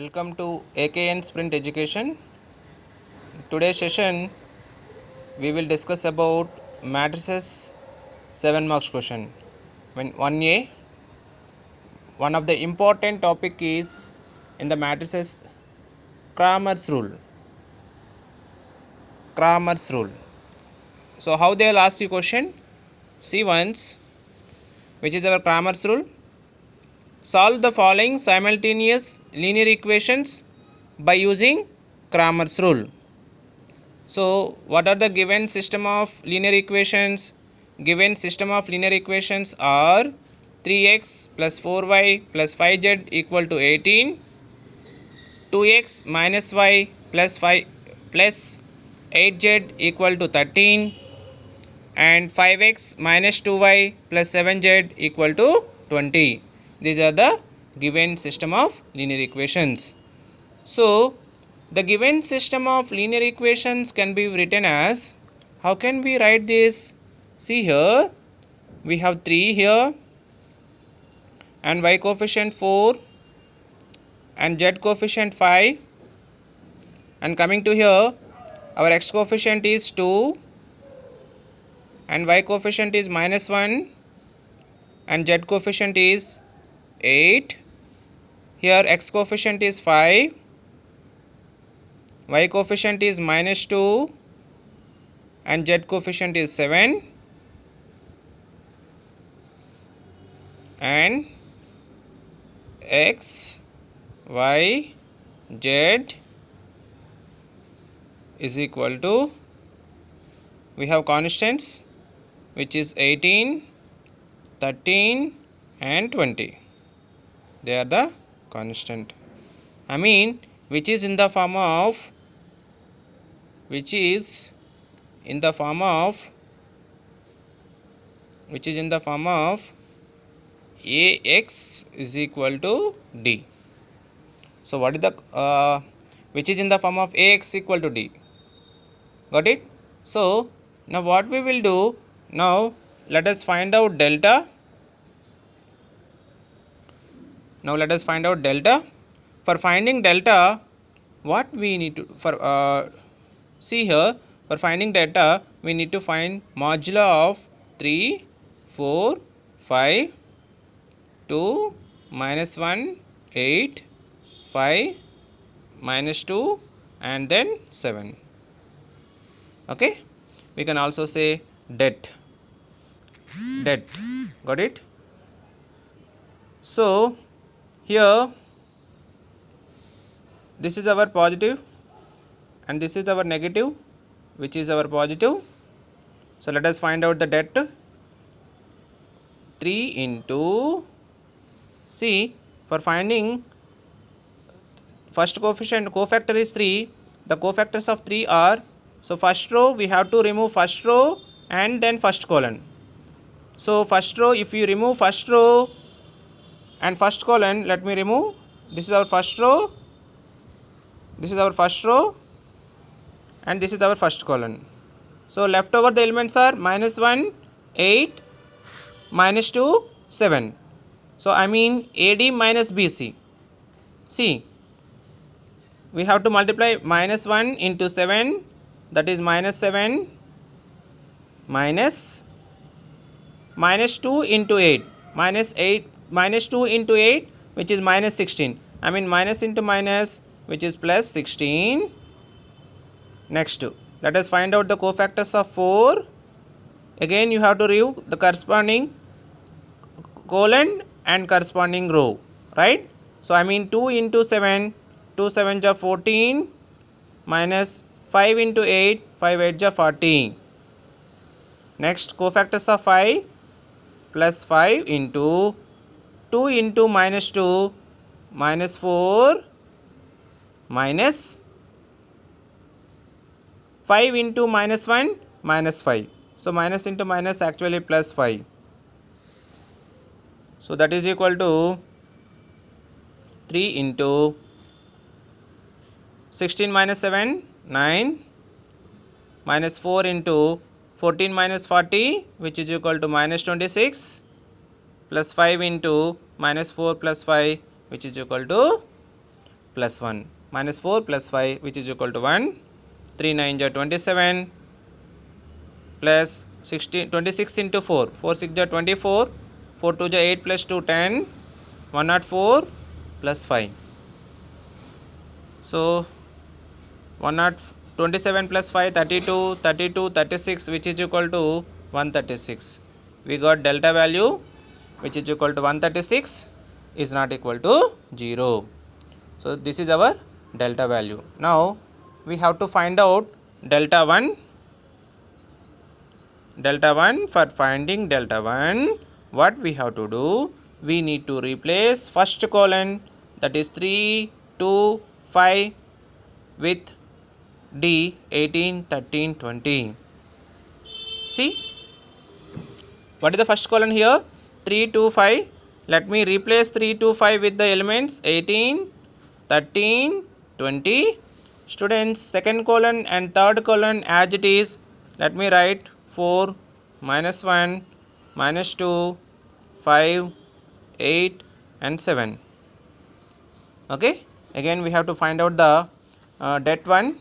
Welcome to AKN Sprint Education. Today's session we will discuss about matrices 7 marks question. When 1A, one of the important topic is in the matrices Cramer's rule. Cramer's rule. So how they will ask you question? See once, which is our Cramer's rule. Solve the following simultaneous linear equations by using Cramer's rule. So what are the given system of linear equations? Given system of linear equations are 3x plus 4y plus 5z equal to 18, 2x minus y plus 5 plus 8z equal to 13, and 5x minus 2y plus 7z equal to 20. These are the given system of linear equations. So the given system of linear equations can be written as, how can we write this? See here, we have 3 here and y coefficient 4 and z coefficient 5, and coming to here our x coefficient is 2 and y coefficient is minus 1 and z coefficient is 8. Here x coefficient is 5, y coefficient is minus 2 and z coefficient is 7, and x, y, z is equal to, we have constants which is 18, 13 and 20. They are the constant. Which is in the form of Ax is equal to D. So what is the which is in the form of Ax equal to D? Got it? So now what we will do, now let us find out delta. For finding delta, what we need to see here, for finding delta we need to find modulo of 3, 4, 5, 2, minus 1, 8, 5, minus 2 and then 7. Okay, we can also say det. Got it? So here this is our positive and this is our negative, which is our positive. So let us find out the det. 3 into, see, for finding first cofactor is 3. The cofactors of 3 are, so first row we have to remove first row and then first column. So first row, if you remove first row and first column, let me remove, this is our first row, this is our first row and this is our first column. So left over the elements are minus 1, 8, minus 2, 7. So AD minus BC. See, we have to multiply minus 1 into 7, that is minus 7, minus 2 into 8, minus 2 into 8, which is minus 16. Minus into minus, which is plus 16. Next, let us find out the cofactors of 4. Again you have to remove the corresponding column and corresponding row, right? So 2 into 7, 2 7 are 14, minus 5 into 8, 5 8 are 14. Next, cofactors of 5, plus 5 into 2 into minus 2, minus 4, minus 5 into minus 1, minus 5. So minus into minus actually plus 5. So that is equal to 3 into 16 minus 7, 9, minus 4 into 14 minus 40, which is equal to minus 26, plus 5 into minus 4 plus 5, which is equal to plus 1. Minus 4 plus 5 which is equal to 1. 3 9 are 27 plus 16, 26 into 4. 4 6 are 24. 4 2 are 8 plus 2 10. 104 plus 5. So 127 plus 5 32, 32, 36 which is equal to 136. We got delta value which is equal to 136 is not equal to 0. So this is our delta value. Now we have to find out delta 1. Delta 1, for finding delta 1, what we have to do? We need to replace first column, that is 3, 2, 5 with D 18, 13, 20. See, what is the first column here? 3, 2, 5. Let me replace 3, 2, 5 with the elements 18, 13, 20. Students, second column and third column as it is. Let me write 4, minus 1, minus 2, 5, 8 and 7. Okay. Again we have to find out the det 1.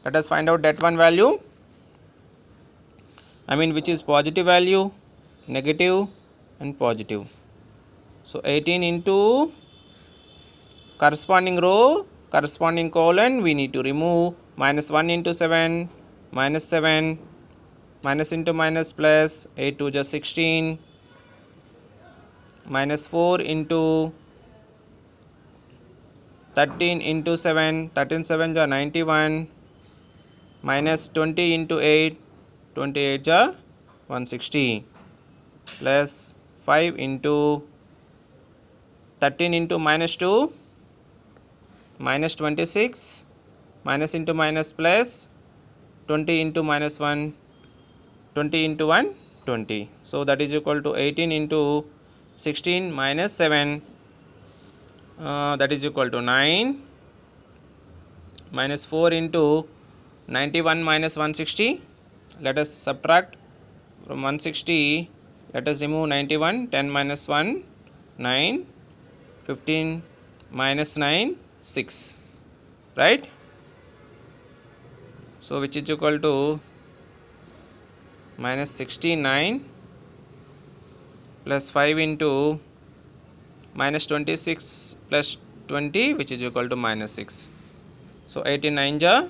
Let us find out det 1 value. Which is positive value, negative and positive. So 18 into corresponding row, corresponding column, we need to remove minus 1 into 7, minus 7, minus into minus plus, 8 to just 16, minus 4 into 13 into 7, 13 7 are 91, minus 20 into 8, 28 are 160, plus 5 into 13 into minus 2, minus 26, minus into minus plus, 20 into minus 1, 20 into 1, 20. So that is equal to 18 into 16 minus 7, that is equal to 9, minus 4 into 91 minus 160. Let us subtract from 160. Let us remove 91. 10 minus 1, 9. 15 minus 9, 6. Right? So which is equal to minus 69 plus 5 into minus 26 plus 20 which is equal to minus 6. So 89 ja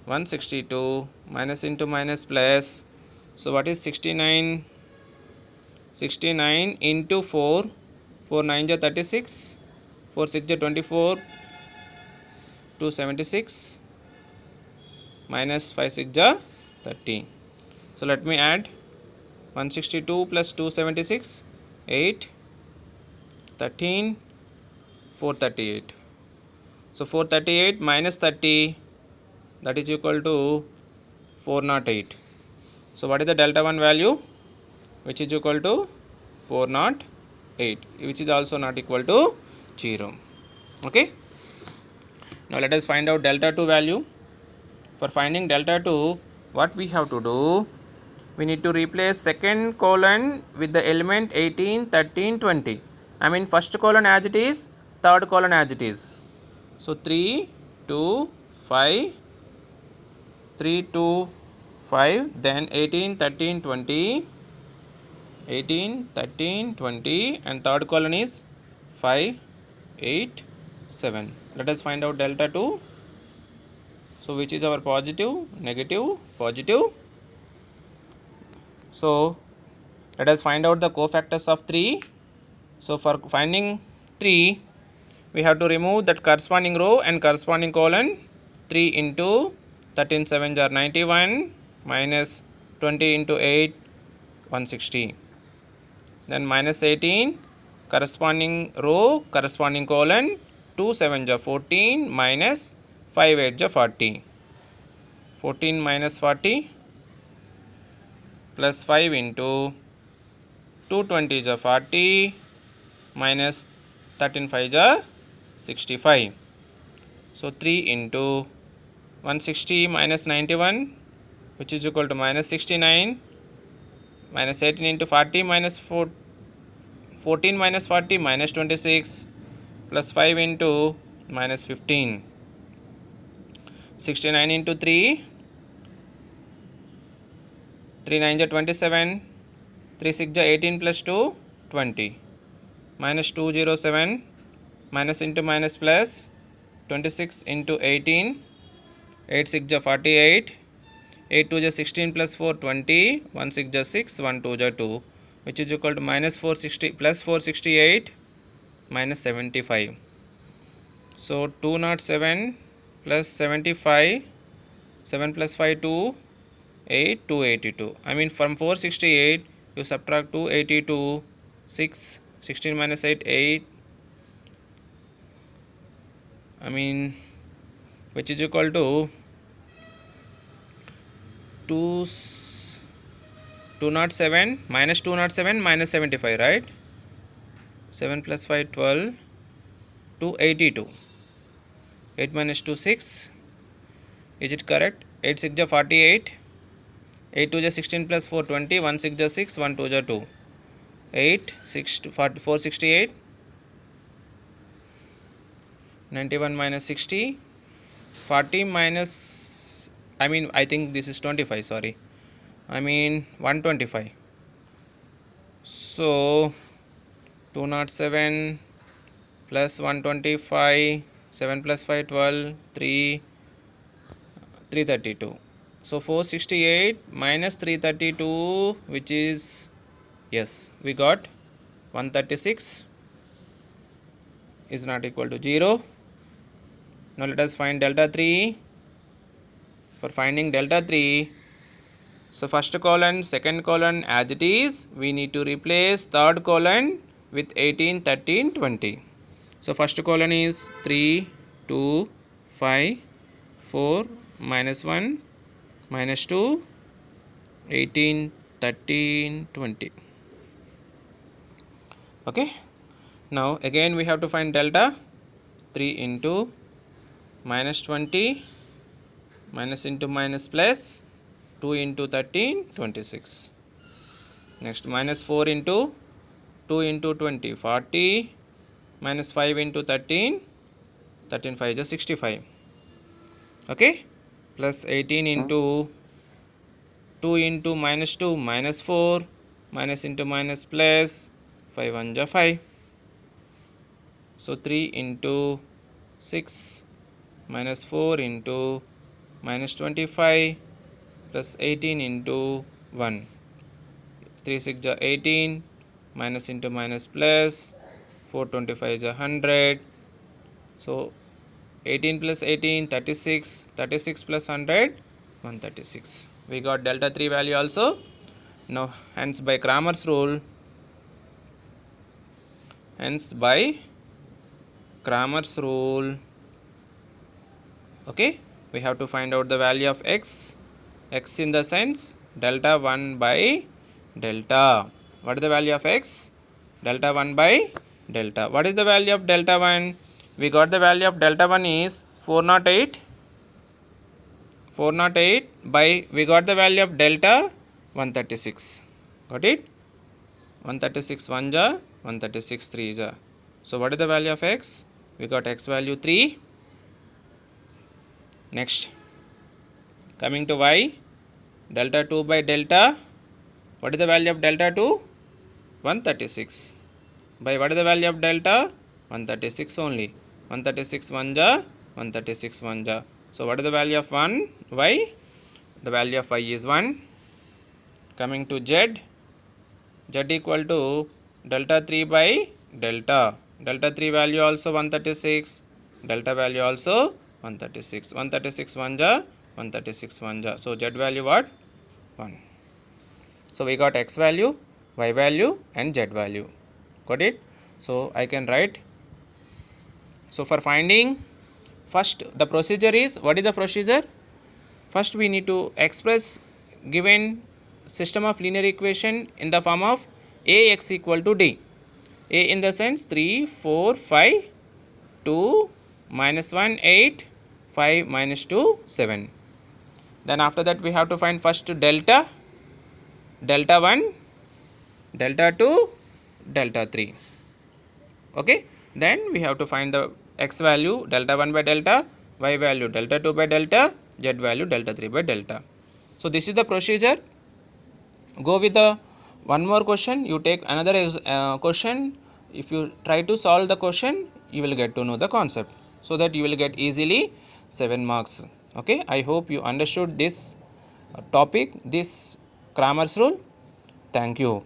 162, minus into minus plus. So what is 69? 69 into 4. 4 9 ja 36. 4 6 ja 24. 276 minus 5 6 ja 30. So let me add 162 plus 276, 8, 13, 438. So 438 minus 30, that is equal to 408. So what is the delta 1 value? Which is equal to 408, which is also not equal to 0. Okay. Now let us find out delta 2 value. For finding delta 2, what we have to do? We need to replace second column with the element 18, 13, 20. First column as it is, third column as it is. So 3, 2, 5, 3, 2, 5, then 18, 13, 20, 18, 13, 20, and third column is 5, 8, 7. Let us find out delta 2. So which is our positive, negative, positive. So let us find out the cofactors of 3. So for finding 3, we have to remove that corresponding row and corresponding column. 3 into 13 7 are 91, minus 20 into 8, 160. Then minus 18, corresponding row, corresponding column. 2 7 are 14, minus 5 8 are 40. 14 minus 40 plus 5 into 220 are 40, minus 13 5 are 65. So 3 into 160 minus 91, which is equal to minus 69, minus 18 into 40 minus 14 minus 40 minus 26, plus 5 into minus 15. 69 into 3, 3 9 is 27, 3 6 is 18 plus 2, 20. Minus 207, minus into minus plus, 26 into 18, 8 6 is 48, 8 2 is 16 plus 4, 20, 1 6 is 6, 1 2 is 2, which is equal to minus 460 plus 468 minus 75. So 207 plus 75, 7 plus 5 2, 8, 282. I mean from 468 you subtract 282, 6, 16 minus 8, 8. I mean which is equal to 207 minus 207 minus 75, right? 7 plus 5 12, 282. 8 minus 2 6. Is it correct? 8 6 is 48. 8 2 is 16 plus 4 20. 1 6 is 6. 1 2 is 2. 8 6 468. 91 minus 60. 40 minus, I think this is 25, sorry. 125. So 207 plus 125, 7 plus 5 12, 332. So 468 minus 332, which is, yes, we got 136 is not equal to 0. Now let us find delta 3. For finding delta 3, so first column, second column as it is, we need to replace third column with 18, 13, 20. So first column is 3, 2, 5, 4, minus 1, minus 2, 18, 13, 20. Okay. Now again we have to find delta 3 into minus 20, minus into minus plus 2 into 13, 26. Next minus 4 into 2 into 20, 40, minus 5 into 13, 13 5 is 65. Okay, plus 18 into 2 into minus 2, minus 4, minus into minus plus, 5 1 is 5. So 3 into 6, minus 4 into minus 25, plus 18 into 1. 3 6 is 18, minus into minus plus, 425 is 100. So 18 plus 18, 36, 36 plus 100, 136. We got delta 3 value also. Now hence by Cramer's rule, okay, we have to find out the value of x in the sense delta 1 by delta. What is the value of x? Delta 1 by delta. What is the value of delta 1? We got the value of delta 1 is 408 by, we got the value of delta 136. Got it? 136 1 ja, 136 3 ja. So what is the value of x? We got x value 3. Next, coming to y, delta 2 by delta. What is the value of delta 2? 136. By what is the value of delta? 136 only. 136 1 ja, 136 1 ja. So what is the value of 1? Y? The value of y is 1. Coming to z equal to delta 3 by delta. Delta 3 value also 136. Delta value also 136. 136 1 ja, 136 1 ja. So z value what? 1. So we got x value, y value and z value. Got it? So I can write. So for finding, first the procedure is, what is the procedure? First we need to express given system of linear equation in the form of Ax equal to D. A in the sense 3, 4, 5, 2, minus 1, 8, 5, minus 2, 7. Then after that we have to find first delta, delta 1, delta 2, delta 3. Okay. Then we have to find the x value delta 1 by delta, y value delta 2 by delta, z value delta 3 by delta. So this is the procedure. Go with the one more question. You take another question. If you try to solve the question, you will get to know the concept, so that you will get easily 7 marks. Okay, I hope you understood this topic, this Cramer's rule. Thank you.